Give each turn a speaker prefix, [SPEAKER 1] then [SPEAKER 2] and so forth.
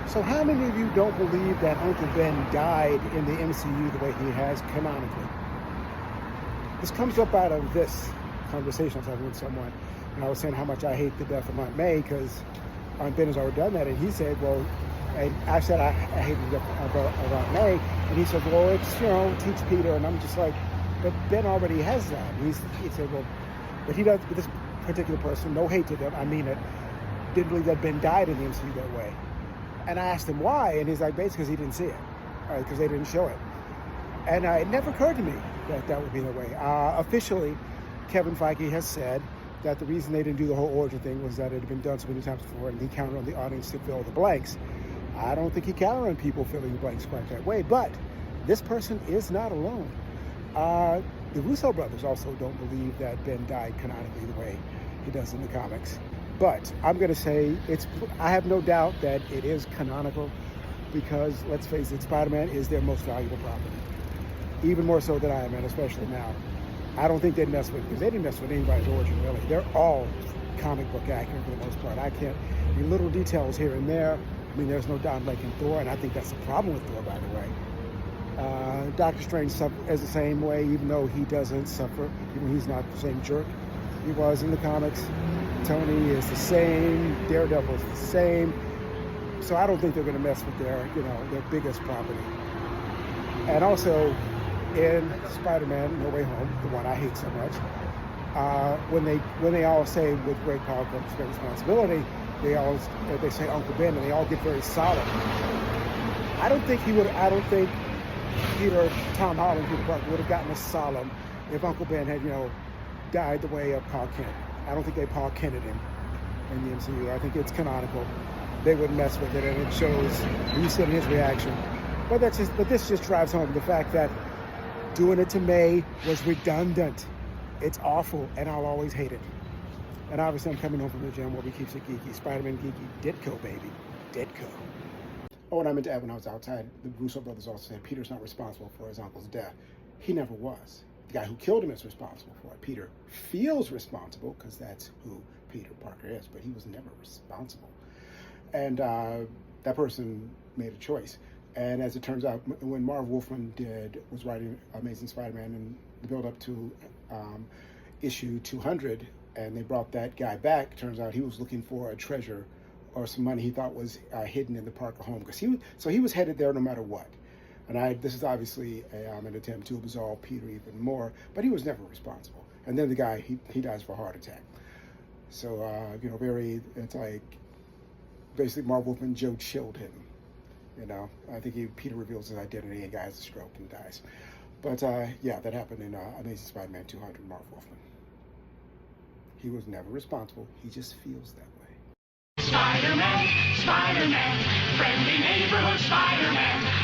[SPEAKER 1] So how many of you don't believe that Uncle Ben died in the MCU the way he has canonically? This comes up out of this conversation I was having with someone, and I was saying how much I hate the death of Aunt May because Aunt Ben has already done that, and he said, well, and I said I hate the death of Aunt May, and he said, well, it's, teach Peter, and I'm just like, but Ben already has that. He said, well, but he does, but this particular person, no hate to them, I mean it, didn't believe that Ben died in the MCU that way. And I asked him why, and he's like, basically because he didn't see it, because they didn't show it. And it never occurred to me that that would be the way. Officially, Kevin Feige has said that the reason they didn't do the whole origin thing was that it had been done so many times before, and he counted on the audience to fill the blanks. I don't think he counted on people filling the blanks quite that way, but this person is not alone. The Russo brothers also don't believe that Ben died canonically the way he does in the comics. But I'm going to say I have no doubt that it is canonical because, let's face it, Spider-Man is their most valuable property. Even more so than Iron Man, especially now. I don't think they'd mess with, because they didn't mess with anybody's origin, really. They're all comic book accurate for the most part. The little details here and there. I mean, there's no Don Blake in Thor, and I think that's the problem with Thor, by the way. Doctor Strange is the same way, even though he doesn't suffer, even he's not the same jerk he was in the comics. Tony is the same. Daredevil is the same. So I don't think they're going to mess with their biggest property. And also, in Spider-Man: No Way Home, the one I hate so much, when they all say with great power comes great responsibility, they say Uncle Ben, and they all get very solemn. I don't think Tom Holland, Peter Parker, would have gotten as solemn if Uncle Ben had died the way of Paul Kent. I don't think they Paul Kented him in the MCU. I think it's canonical. They wouldn't mess with it, and it shows. You see his reaction. But this just drives home the fact that doing it to May was redundant. It's awful, and I'll always hate it. And obviously, I'm coming home from the gym where we keep it geeky. Spider-Man geeky. Ditko, baby. Ditko. Oh, and I meant to add when I was outside, the Russo brothers also said Peter's not responsible for his uncle's death. He never was. The guy who killed him is responsible for it. Peter feels responsible because that's who Peter Parker is, but he was never responsible. And that person made a choice. And as it turns out, when Marv Wolfman was writing Amazing Spider-Man and the build-up to issue 200, and they brought that guy back, turns out he was looking for a treasure or some money he thought was hidden in the Parker home. So he was headed there no matter what. And this is obviously an attempt to absolve Peter even more, but he was never responsible. And then the guy, he dies of a heart attack. So, it's like, basically Marv Wolfman, Joe chilled him. I think Peter reveals his identity, and guy has a stroke and dies. But, that happened in Amazing Spider-Man 200, Marv Wolfman. He was never responsible. He just feels that way.
[SPEAKER 2] Spider-Man, Spider-Man, friendly neighborhood Spider-Man.